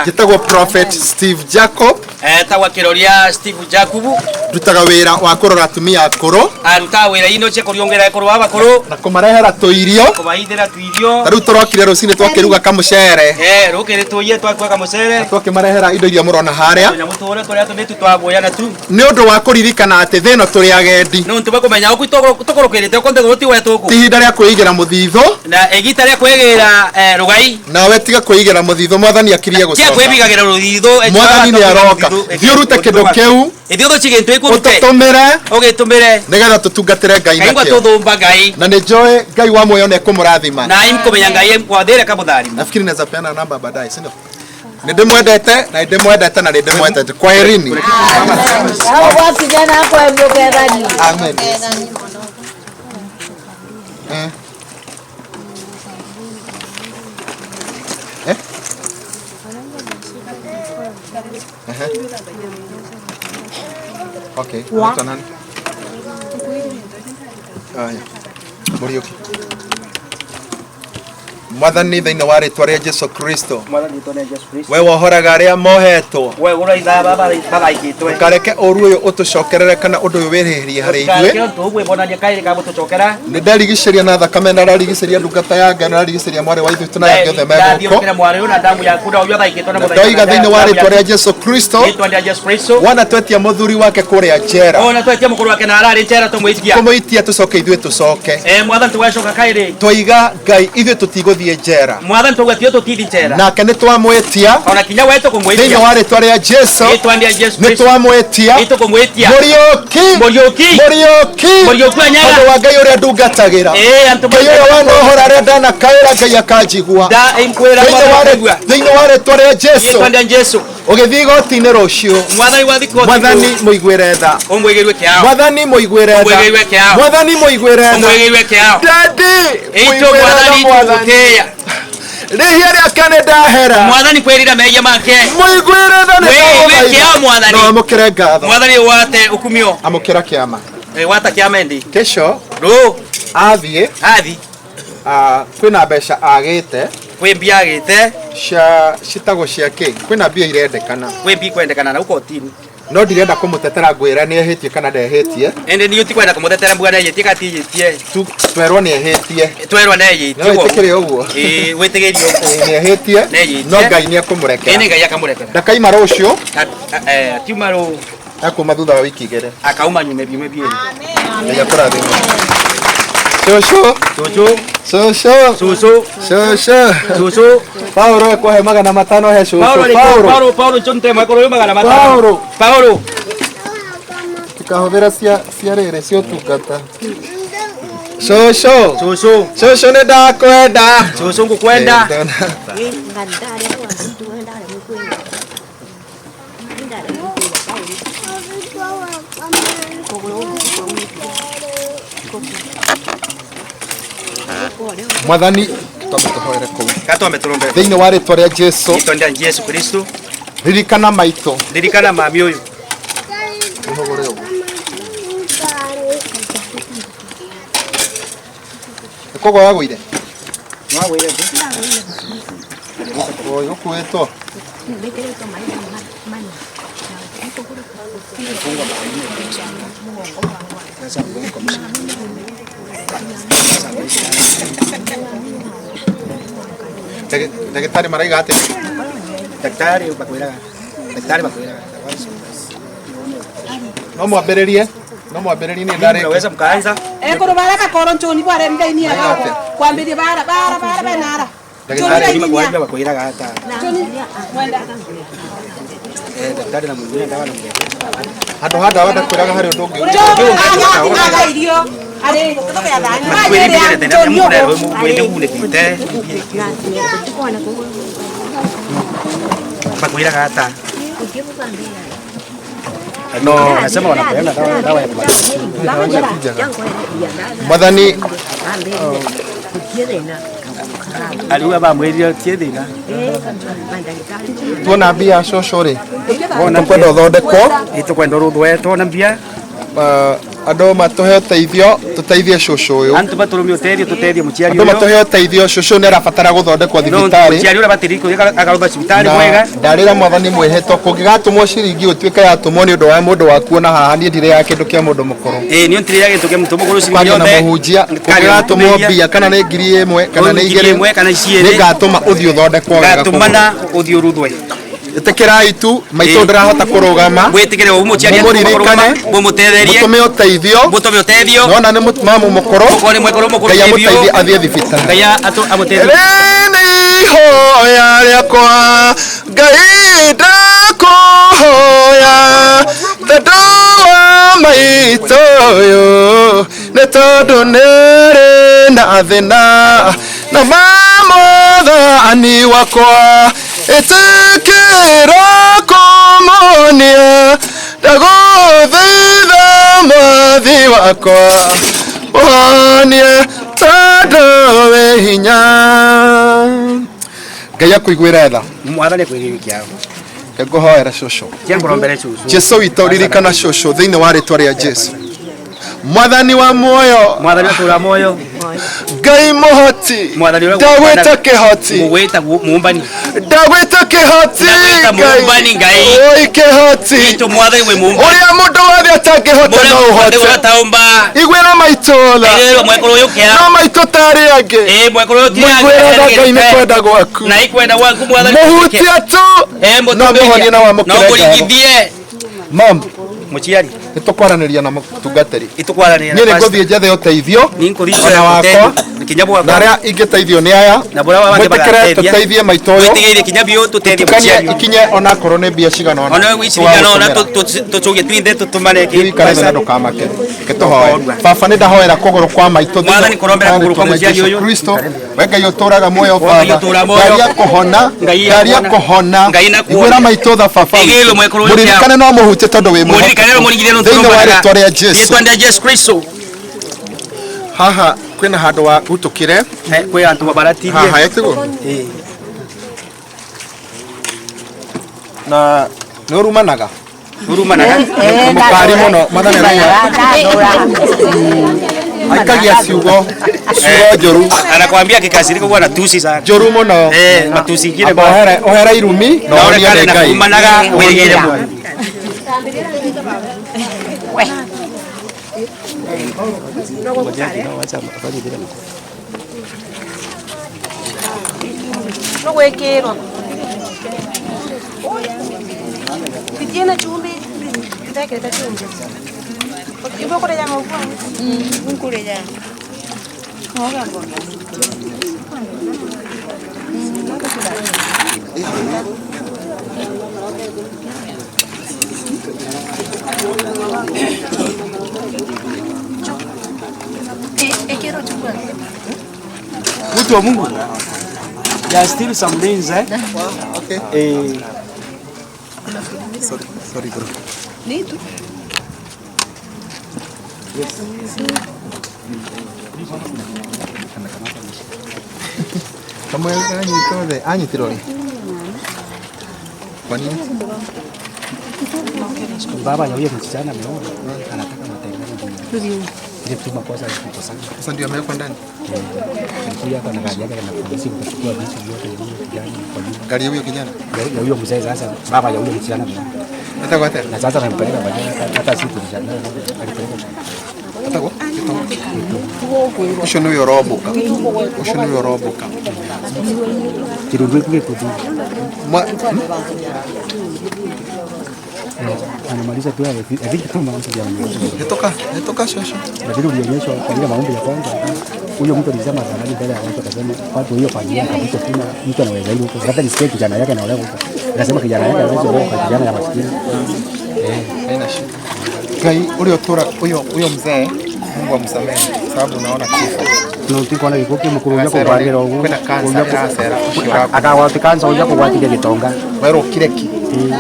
Gitagwo Prophet Steve Jacob. Tagwa kiroria Steve Jacob. Dutaga wira wa kurora atumia akuru. Aruta wira ino che kuriongera akuru abakuru. Na kumarehera tuirio. Kubaithira tuirio. Taru turokire rucini twakiruga kamucere. Rukire tuye twakwa kamucere. Twakimarehera indo iria murona haria. Nyamutore tore atumitu twaboya na tu. Ni undu wa kuririkana ati theno turi agendi. No ntuba kumenya uku tukorokirite konde goti wetuku. Tihinda ria kuigira muthitho. Na egita ria kwegira rugai. Nawe tiga kuigira muthitho mwathani akirie gucoka. Tia kwebigagira ruthitho. Mwathani ni aroka. Thiurute kindu kiu. Ithio chigentu ikurute. Ututumire. Ugitumire. Nigetha tutungatire Ngai nakio. Kaigwa tuthumba Ngai. Na nijoe Ngai wa moyo ne kumurathima. Na imkomenya Ngai mkwathire kamutharimu. Nafikiri naweza peana namba baadaye, si ndio? Nindimwendete na ndimwendete na ndimwendete. Kwa herini. Hao vijana hapo wamegani. Amen. Okay. Unaitwa nani? Muriuki. Mwathani thĩinĩ wa rĩĩtwa rĩa Jesu Kristo. We wohoraga arĩa mohetwo. We ũraitha bagaikĩtwe. Ndareke ũru ũyũ ũtũcokerere kana ũndũ ũyũ wĩrĩhĩrie harĩ ithuĩ. Nĩ ndarigicĩria na thakame na ndarigicĩria ndungata ya Ngai na ndarigicĩria mwarĩ wa ithuĩ tũnaya gĩothe megũkũ. Ndoiga thĩinĩ wa rĩĩtwa rĩa Jesu Kristo. Wana twetia mũthuri wake kũrĩa njera. Kũmũitia tũcoke ithuĩ tũcoke. Twoiga Ngai ithuĩ tũtigũthiĩ njera. Nake nĩ twamwĩtia thĩinĩ wa rĩĩtwa rĩa Jesu. Nĩ twamwĩtia Mũriũki tondũ wa Ngai ũrĩa ndungatagĩra. Ngai ũrĩa wanohora arĩa ndanakaĩra Ngai akanjigua. Thĩinĩ wa rĩĩtwa rĩa Jesu ũgĩthiĩ igoti-inĩ rũciũ. Mwathani mũiguĩre tha. Mwathani mũiguĩre tha. Mwathani mũiguĩre tha. Daddy mũiguĩre tha. Rĩhia rĩake nĩ ndahera. Mwathani kwĩrira mehia make. Mũiguĩre tha nĩ kĩao Mwathani. No amũkĩre ngatho. Mwathani wate ukumio. Amũkĩra kĩama. Wata kĩama ndi. Kesho athiĩ kwĩna mbeca agĩte. Kwĩ mbia agĩte. Citagwo cia kĩ. Kwĩna mbia irendekana. Kwĩ mbia kwendekana na ukotini. No ndirenda kũmũtetera ngwĩra nĩ ehĩtie kana ndehĩtie. Ende ni utikwenda kũmũtetera mbwa nehĩtie katihĩtie. Twerwo nĩ ehĩtie. Twerwo nehĩtie. Wĩtĩkĩre ũguo. Wĩtĩkĩrie ũguo. Nĩ ehĩtie. No Ngai nĩ ekũmũrekera. Ngai akamũrekera. Ndakaima rũciũ. Tiuma rũ. Akuma thutha wa wiki igĩrĩ. Akauma nyume biume biĩrĩ. Ngai akũrathime. Shosho. Paulo kwa magana matano he shosho. Paulo chonte makoro magana matano. Paulo. Tukahũthĩra cia rĩrĩ cia ũtungata. Shosho nĩ ndakwenda. Shosho ngũkwenda. Mwathani tũhoere kũu. Katome turombe. Thĩinĩ wa rĩĩtwa rĩa Jesu. Rĩĩtwa rĩa Jesu Kristo. Ririkana maitũ. Ririkana mami ũyũ. Ũhũgũre ũguo. Kogo wagũire? Wagũire. Oyo ũkuĩtwo. Daktari maraiga atĩa? Daktari bakwĩraga. No mwambĩrĩrie nĩ ndarĩkia. Unaweza mkaanza. Kuru baraka koron choni bware ndai hapo. Kwambie bara benara. Daktari bakwĩraga bakwĩraga hata. Choni mwenda. Daktari na mwingine ndawa na mwingine. Handũ ha ndawa ndakwĩraga harĩ ũndũ ũngĩ. Anya irio. Are kutoka ya ndani. Kwĩrire tena mũrero mwende une kite. Bakwĩraga hata. No, nasema wanapeana dawa ya kubadilisha. Mwathani aliwa bamwĩrire kĩthina. tuona mbia cũcũ rĩ, tũkwenda ũthondekwo tũkwenda ũthondekwo na mbia Andũ matuhe ũteithio tuteithie cũcũ ũyũ. Antu batũrũmie ũteithio tuteithie mũciari ũyũ. Andũ matuhe ũteithio cũcũ nĩ arabatara gũthondekwo thibitarĩ. Mũciari ũrĩa batiriko akarũmba thibitarĩ mwega. Ndarĩra Mwathani mwĩhĩtwo kũngĩgatũmwo ciringi ũtuĩke yatũmwo nĩ ũndũ wa mũndũ waku na haha niĩ ndirĩ ya kĩndũ kĩa mũndũ mũkũrũ. Nĩ ntire ya kĩndũ kĩa mũndũ mũkũrũ ciringi yothe. Mũhunjia kũngĩgatũmwo mbia kana nĩ 1,000 kana nĩ 2,000 kana 2,000 nĩngatũma ũthiĩ ũthondekwo wega. Ngatũmana ũthiĩ ũruthwe. Ĩtĩkĩrai tu maitũ ndirahota kũrũgama. Mwĩtĩkĩre ũũ mũciari akũrũgama mũmũtetherie. Mũtũme ũteithio. Nona nĩ mamu mũkũrũ. Mũkũrũ mũkũrũ Ngai amũteithie athiĩ thibitarĩ. Ngai amũteithie. Nĩ ihoya rĩakwa Ngai ndakũhoya tondũ wa maitũ ũyũ nĩ tondũ nĩrĩ na thĩna na mamũthani wakwa ĩtĩkĩra kũmonia ndagũthaitha mwathi wakwa ũhonie tondũ wĩ hinya. Ngai akũiguĩre tha. Mwathani akũiguĩre kĩao. Ngũhoera cũcũ. Jesũ witũ ririkana cũcũ thĩinĩ wa rĩtwa rĩa Jesũ. Mwathani wa muoyo. Mwathani wa muoyo. Ngai mũhoti. Ndagwĩta kĩhoti. Mumbani. Ndagwĩta kĩhoti. Mumbani Ngai. Oi kĩhoti. Ũrĩa mũndũ wothe atangĩhota no ũhote. Iguĩra maitũ tha. No maitũ tarĩ angĩ. Mwĩkwĩra Ngai nĩ kwenda gwaku. Mũhutia tu. No mũhonie na wamũkĩre. Mom. Mũciari. Nĩtũkwaranĩria na mũtungatĩri. Nĩtũkwaranĩria. Niĩ nĩngũthiĩ njethe ũteithio. Ona wakwa. Na arĩa ingĩteithio nĩ aya. Mwĩtĩkĩre tũteithie maitũ ũyũ. Mwĩtĩkĩre kinyabio tũteithie mũciari. Ikinye onakorwo nĩ mbia cigana ona. Ona cigana ona tũcokie twithe tũtũmane kĩrikare na ndũkamake. Kĩtũhoe. Baba nĩ ndahoera kũgũrũ kwa maitũ. Mwathani kũrombera kũgũrũ kwa mũciari ũyũ. Kristo we Ngai ũtũraga muoyo Baba. Ngai akũhona. Ngai akũhona. Iguĩra maitũ tha Baba. Mũririkane no mũhutie tondũ wĩ mwega. Thĩinĩ wa rĩtwa rĩa Jesũ. Haha kwĩna handũ wa gũtũkĩre. Kwĩ andũ mabaratirie. Haha etigo. Na nĩ ũrumanaga. Mũkari mũno mathane aikagia ciugo njũru. Anakwambia kikasirika huwa natusi sana. Njũru mũno. Matusi ingine ohera irumi na onie Ngai. Kumanaga wĩrĩgĩre mũno. No gwĩkĩrwo tiene chumvi kitaketa chumvi ibo kule ya ngogwa kule ya ngoga ngoga quiero chupar. Mtu wa Mungu. There are still some things, eh? Okay. Sorry bro. Nito. Kama año tironi. Kwa nini? Baba ya huyo msichana ameona anataka matengenezo. Ndio tu makosa sana. Sasa ndio amewekwa ndani. Ndio hapa na gari yake na polisi kuchukua vitu vyote hivi kijana kwa nyumba. Gari ya huyo kijana. Ya huyo mzee sasa baba ya huyo msichana. Hata kwa tena. Na sasa amempeleka baadaye hata siku msichana alipeleka. Hata kwa? Usho ni yoroboka. Usho ni yoroboka. Kirudwe kule kutu. Anamaliza tu hivi kama mtu ya Nitoka shosho. Lakini ulionyeshwa katika maombi ya kwanza. Huyo mtu alisema zamani mbele ya watu akasema watu hiyo familia kabisa kuna mtu anaweza hilo huko. Hata nisikie kijana yake anaolewa huko. Anasema kijana yake anaweza kuolewa kwa kijana ya maskini. Haina shida. Kai huyo mzee Mungu amsamehe sababu unaona kifo. Tunataka na ikoke mkuru yako barira huko. Kuna kansa. Akawati kansa hoja kwa watu gitonga. Wero kireki.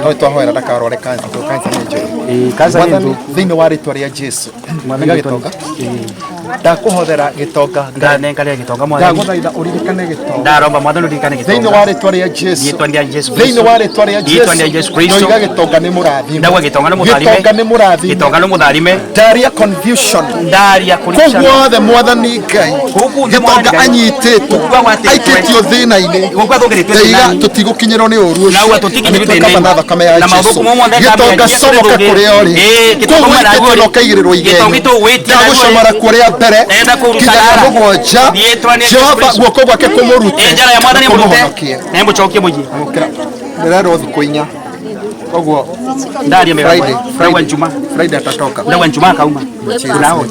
No twahoera ndakarore kansa to kansa nĩ njũru. Kansa nĩ thĩinĩ wa rĩtwa rĩa Jesũ. Mwathani gitonga. ndakuhothera gitonga ndanengaria gitonga mwathani ndaguthaitha uririkane gitonga ndaromba mwathani uririkane gitonga thiini wa ritwa ria Jesu thiini wa ritwa ria Jesu Kristo noiga gitonga ni murathime ndagwa gitonga ni murathime gitonga ni mutharime ndaria confusion ndaria confusion guothe mwathani Ngai gitonga anyititwo aikitio thina-ini ndaiga tutigukinyirwo ni uru ucio na thakame ya Jesu gitonga comoka kuria uri kuwite no kaigirirwo igeni ndagucomora kuria mbere kinya mugwanja Jehova guoko gwake kumurute njara ya mwathani murute nembo chokie muji ndirero thiku inya koguo ndaria mega Friday Friday atatoka ndagwa njuma kauma nao